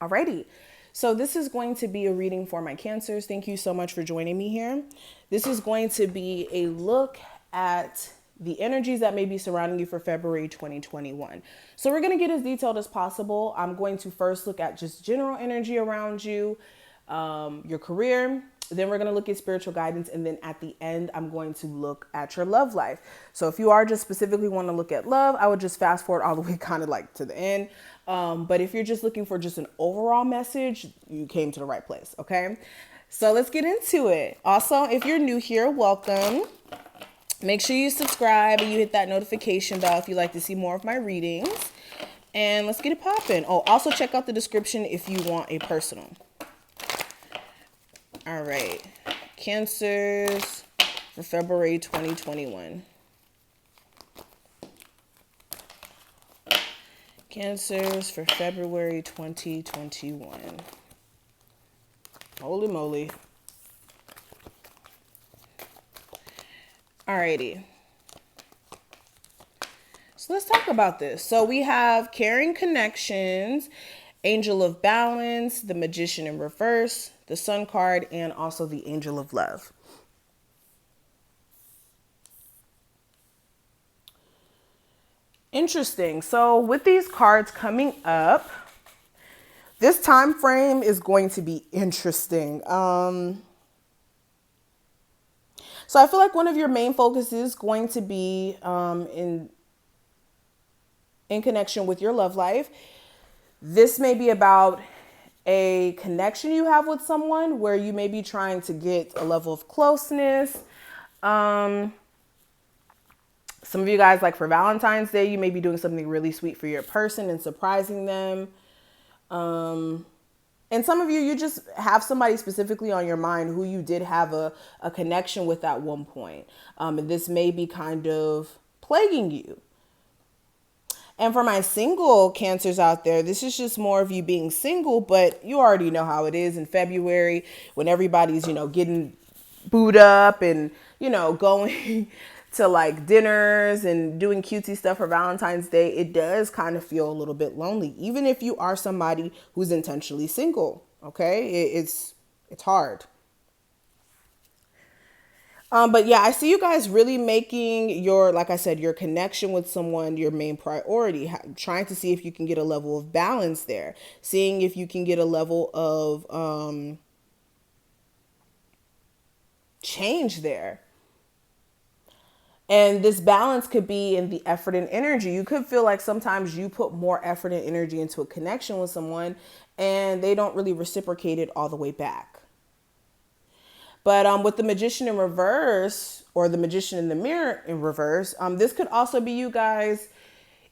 Alrighty. So this is going to be a reading for my Cancers. Thank you so much for joining me here. This is going to be a look at the energies that may be surrounding you for February 2021. So we're going to get as detailed as possible. I'm going to first look at just general energy around you, your career. Then we're going to look at spiritual guidance. And then at the end, I'm going to look at your love life. So if you are just specifically want to look at love, I would just fast forward all the way kind of like to the end. But if you're just looking for just an overall message, you came to the right place. Okay. So let's get into it. Also, if you're new here, welcome. Make sure you subscribe and you hit that notification bell if you'd like to see more of my readings. And let's get it popping. Oh, also check out the description if you want a personal. All right. Cancers for February 2021. Cancers for February 2021. Holy moly. Alrighty. So let's talk about this. So we have Caring Connections, Angel of Balance, the Magician in reverse, the Sun card, and also the Angel of Love. Interesting. So with these cards coming up, this time frame is going to be interesting. So I feel like one of your main focus is going to be in connection with your love life. This may be about a connection you have with someone where you may be trying to get a level of closeness. Some of you guys, like for Valentine's Day, you may be doing something really sweet for your person and surprising them. And some of you, you just have somebody specifically on your mind who you did have a connection with at one point. And this may be kind of plaguing you. And for my single Cancers out there, this is just more of you being single, but you already know how it is in February when everybody's, getting booed up and, going to like dinners and doing cutesy stuff for Valentine's Day. It does kind of feel a little bit lonely, even if you are somebody who's intentionally single. Okay. It's hard. But yeah, I see you guys really making your, like I said, your connection with someone your main priority, trying to see if you can get a level of balance there, seeing if you can get a level of change there. And this balance could be in the effort and energy. You could feel like sometimes you put more effort and energy into a connection with someone and they don't really reciprocate it all the way back. But with the Magician in reverse or the Magician in the Mirror in reverse, this could also be you guys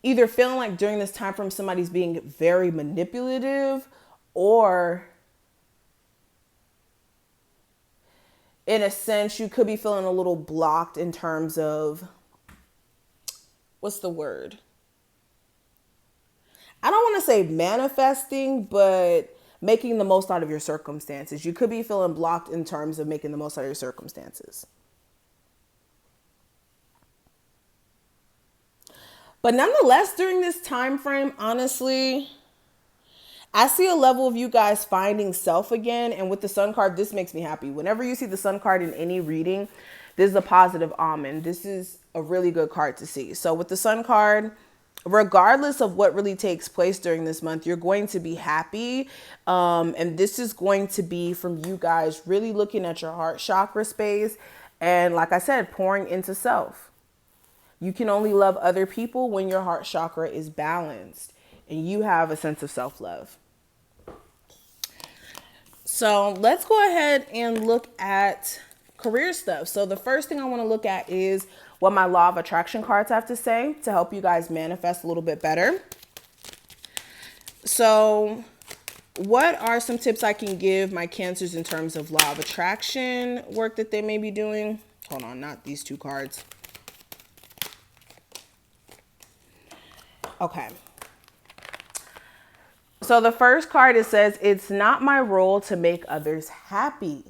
either feeling like during this time frame somebody's being very manipulative, or in a sense you could be feeling a little blocked in terms of, what's the word? I don't want to say manifesting, but making the most out of your circumstances. You could be feeling blocked in terms of making the most out of your circumstances. But nonetheless, during this time frame, honestly, I see a level of you guys finding self again. And with the Sun card, this makes me happy. Whenever you see the Sun card in any reading, this is a positive omen. This is a really good card to see. So with the Sun card, regardless of what really takes place during this month, you're going to be happy. And this is going to be from you guys really looking at your heart chakra space. And like I said, pouring into self. You can only love other people when your heart chakra is balanced and you have a sense of self-love. So let's go ahead and look at career stuff. So the first thing I want to look at is what my law of attraction cards have to say to help you guys manifest a little bit better. So what are some tips I can give my Cancers in terms of law of attraction work that they may be doing? Hold on, not these two cards. Okay. So the first card, it says, it's not my role to make others happy.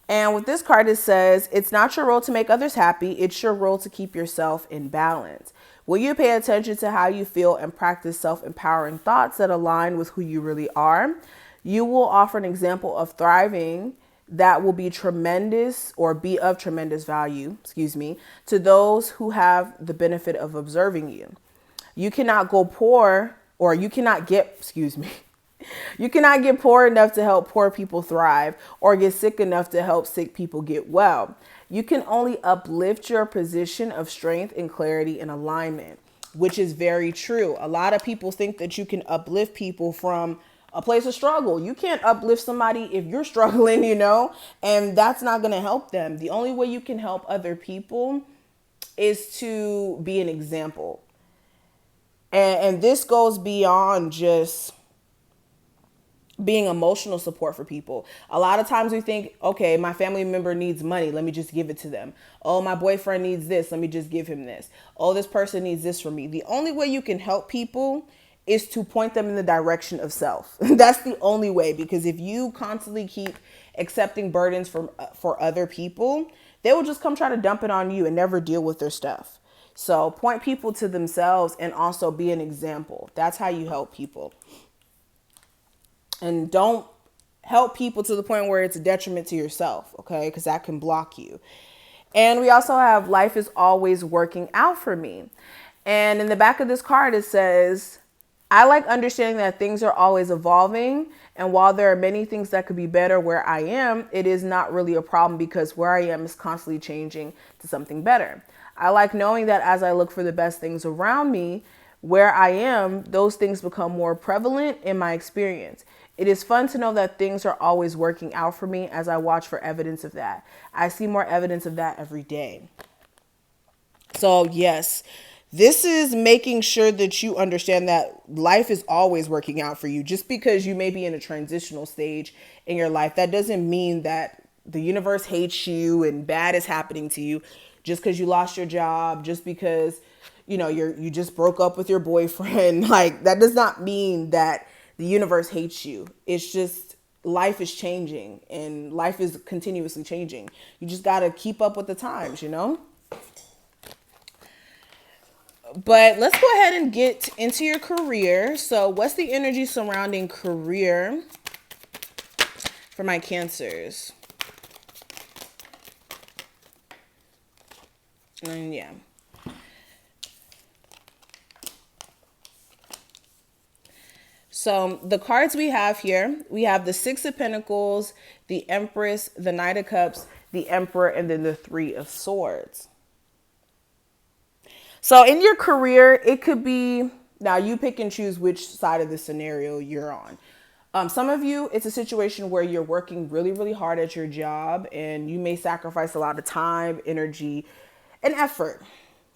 And with this card, it says, it's not your role to make others happy. It's your role to keep yourself in balance. Will you pay attention to how you feel and practice self-empowering thoughts that align with who you really are? You will offer an example of thriving that will be tremendous or be of tremendous value, to those who have the benefit of observing you. You cannot go poor, or you cannot get, you cannot get poor enough to help poor people thrive or get sick enough to help sick people get well. You can only uplift your position of strength and clarity and alignment, which is very true. A lot of people think that you can uplift people from a place of struggle. You can't uplift somebody if you're struggling, and that's not going to help them. The only way you can help other people is to be an example. And this goes beyond just being emotional support for people. A lot of times we think, okay, my family member needs money. Let me just give it to them. Oh, my boyfriend needs this. Let me just give him this. Oh, this person needs this from me. The only way you can help people is to point them in the direction of self. That's the only way, because if you constantly keep accepting burdens for other people, they will just come try to dump it on you and never deal with their stuff. So point people to themselves and also be an example. That's how you help people. And don't help people to the point where it's a detriment to yourself, okay? Because that can block you. And we also have life is always working out for me. And in the back of this card, it says, I like understanding that things are always evolving. And while there are many things that could be better where I am, it is not really a problem because where I am is constantly changing to something better. I like knowing that as I look for the best things around me, where I am, those things become more prevalent in my experience. It is fun to know that things are always working out for me as I watch for evidence of that. I see more evidence of that every day. So yes, this is making sure that you understand that life is always working out for you. Just because you may be in a transitional stage in your life, that doesn't mean that the universe hates you and bad is happening to you. Just because you lost your job, just because, you just broke up with your boyfriend, like that does not mean that the universe hates you. It's just life is changing and life is continuously changing. You just got to keep up with the times, But let's go ahead and get into your career. So what's the energy surrounding career for my Cancers? And yeah. So the cards we have here, we have the Six of Pentacles, the Empress, the Knight of Cups, the Emperor, and then the Three of Swords. So in your career, it could be, now you pick and choose which side of the scenario you're on. Some of you, it's a situation where you're working really, really hard at your job and you may sacrifice a lot of time, energy, and effort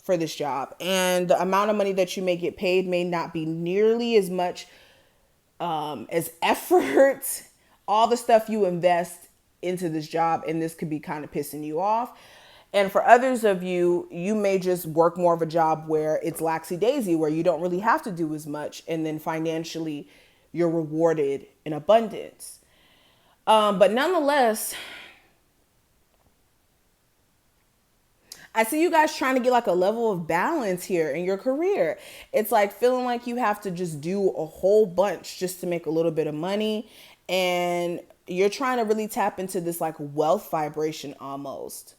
for this job. And the amount of money that you may get paid may not be nearly as much as effort, all the stuff you invest into this job, and this could be kind of pissing you off. And for others of you, you may just work more of a job where it's laxy-daisy, where you don't really have to do as much, and then financially you're rewarded in abundance. But nonetheless, I see you guys trying to get like a level of balance here in your career. It's like feeling like you have to just do a whole bunch just to make a little bit of money. And you're trying to really tap into this like wealth vibration almost.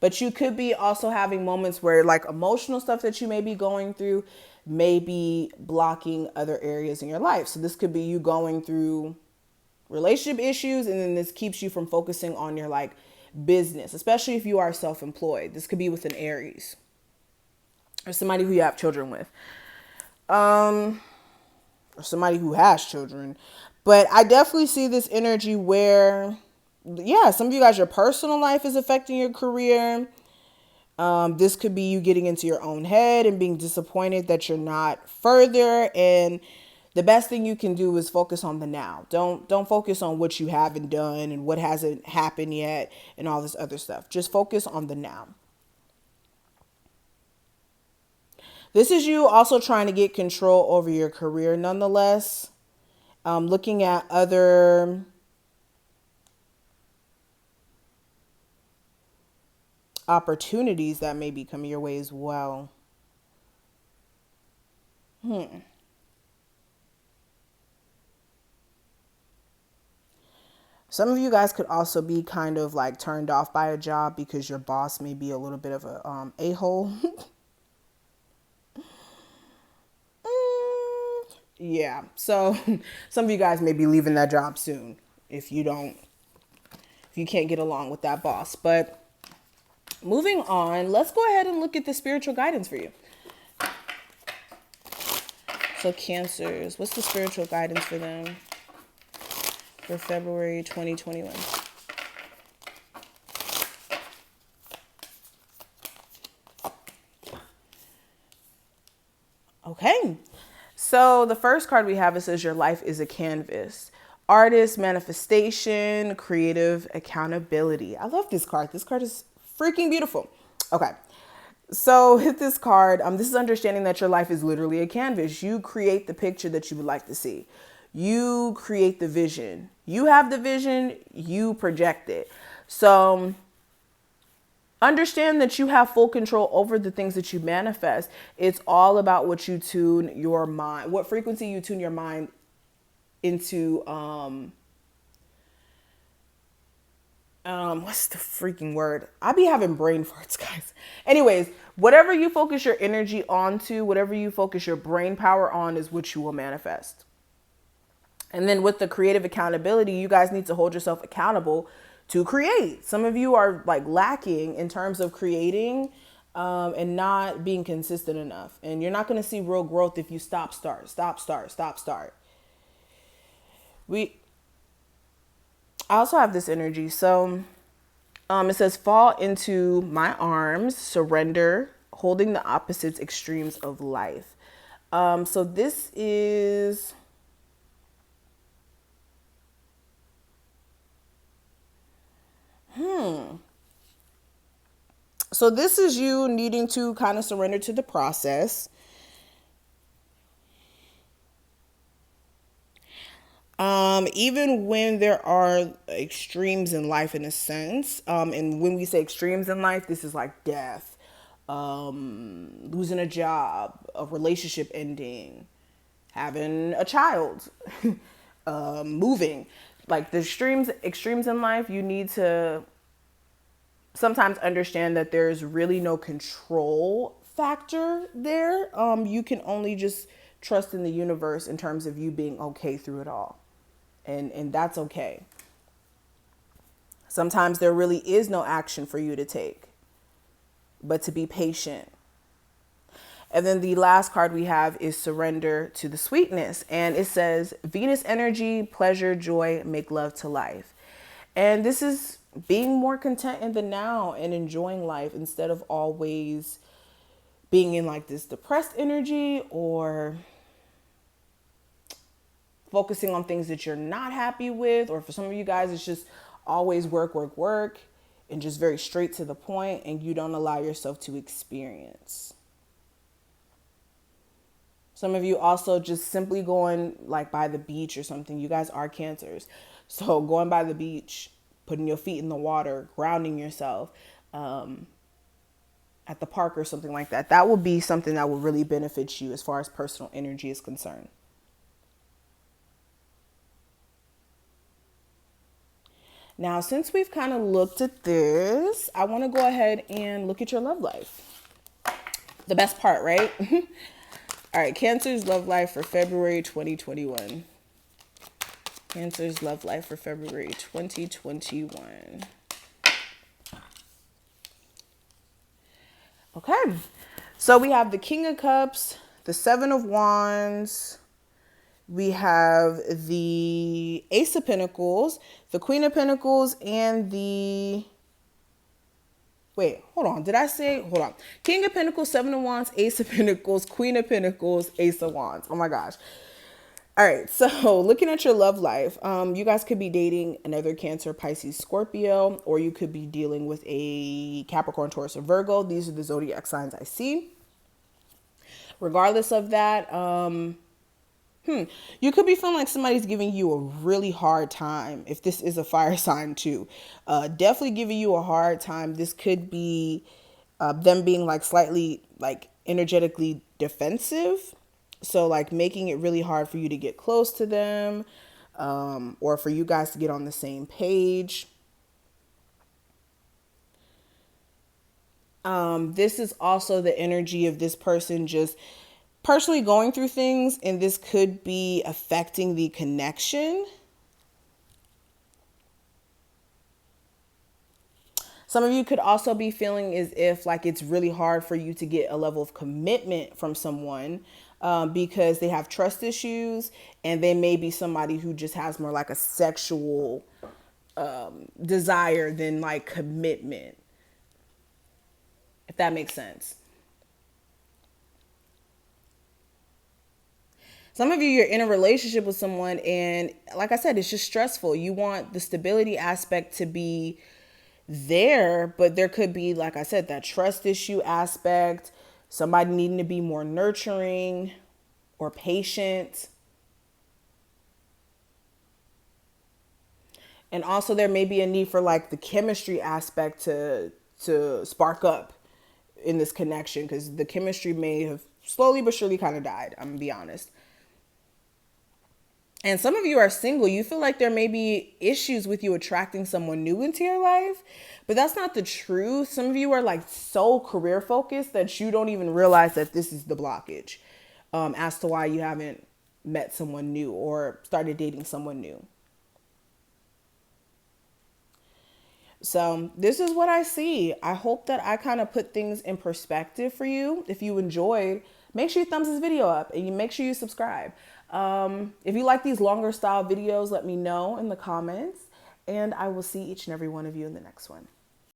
But you could be also having moments where like emotional stuff that you may be going through may be blocking other areas in your life. So this could be you going through relationship issues, and then this keeps you from focusing on your like business, especially if you are self-employed. This could be with an Aries or somebody who you have children with, or somebody who has children. But I definitely see this energy where, yeah, some of you guys, your personal life is affecting your career. This could be you getting into your own head and being disappointed that you're not further. And the best thing you can do is focus on the now. Don't focus on what you haven't done and what hasn't happened yet and all this other stuff. Just focus on the now. This is you also trying to get control over your career nonetheless. Looking at other opportunities that may be coming your way as well. Some of you guys could also be kind of like turned off by a job because your boss may be a little bit of a-hole. Yeah. So some of you guys may be leaving that job soon if you can't get along with that boss. But moving on, let's go ahead and look at the spiritual guidance for you. So Cancers, what's the spiritual guidance for them for February 2021? Okay. So the first card we have, it says your life is a canvas. Artist, manifestation, creative accountability. I love this card. This card is freaking beautiful. Okay. So with this card, this is understanding that your life is literally a canvas. You create the picture that you would like to see. You create the vision. You have the vision, you project it. So understand that you have full control over the things that you manifest. It's all about what you tune your mind, what frequency you tune your mind into. What's the freaking word? I be having brain farts, guys. Anyways, whatever you focus your energy onto, whatever you focus your brain power on is what you will manifest. And then with the creative accountability, you guys need to hold yourself accountable to create. Some of you are like lacking in terms of creating and not being consistent enough. And you're not going to see real growth if you stop, start. I also have this energy. So it says fall into my arms, surrender, holding the opposites extremes of life. So this is... So this is you needing to kind of surrender to the process. Even when there are extremes in life in a sense, and when we say extremes in life, this is like death, losing a job, a relationship ending, having a child, moving. Like the extremes in life, you need to sometimes understand that there's really no control factor there. You can only just trust in the universe in terms of you being okay through it all. And that's okay. Sometimes there really is no action for you to take, but to be patient. And then the last card we have is surrender to the sweetness. And it says Venus energy, pleasure, joy, make love to life. And this is being more content in the now and enjoying life instead of always being in like this depressed energy or focusing on things that you're not happy with. Or for some of you guys, it's just always work, and just very straight to the point, and you don't allow yourself to experience. Some of you also just simply going like by the beach or something. You guys are Cancers. So going by the beach, putting your feet in the water, grounding yourself at the park or something like that. That will be something that will really benefit you as far as personal energy is concerned. Now, since we've kind of looked at this, I want to go ahead and look at your love life. The best part, right? All right, Cancer's love life for February 2021. Cancer's love life for February 2021. Okay, so we have the King of Cups, the Seven of Wands. We have the Ace of Pentacles, the Queen of Pentacles, and the... Wait, hold on. Did I say... Hold on. King of Pentacles, Seven of Wands, Ace of Pentacles, Queen of Pentacles, Ace of Wands. Oh my gosh. All right. So looking at your love life, you guys could be dating another Cancer, Pisces, Scorpio, or you could be dealing with a Capricorn, Taurus, or Virgo. These are the zodiac signs I see. Regardless of that, You could be feeling like somebody's giving you a really hard time. If this is a fire sign too, definitely giving you a hard time. This could be them being like slightly like energetically defensive. So like making it really hard for you to get close to them, or for you guys to get on the same page. This is also the energy of this person just personally going through things, and this could be affecting the connection. Some of you could also be feeling as if like it's really hard for you to get a level of commitment from someone, because they have trust issues, and they may be somebody who just has more like a sexual desire than like commitment, if that makes sense. Some of you, you're in a relationship with someone, and like I said, it's just stressful. You want the stability aspect to be there, but there could be, like I said, that trust issue aspect, somebody needing to be more nurturing or patient. And also there may be a need for like the chemistry aspect to spark up in this connection, because the chemistry may have slowly but surely kind of died. I'm gonna be honest. And some of you are single. You feel like there may be issues with you attracting someone new into your life, but that's not the truth. Some of you are like so career focused that you don't even realize that this is the blockage, as to why you haven't met someone new or started dating someone new. So this is what I see. I hope that I kind of put things in perspective for you. If you enjoyed, make sure you thumbs this video up, and you make sure you subscribe. If you like these longer style videos, let me know in the comments, and I will see each and every one of you in the next one.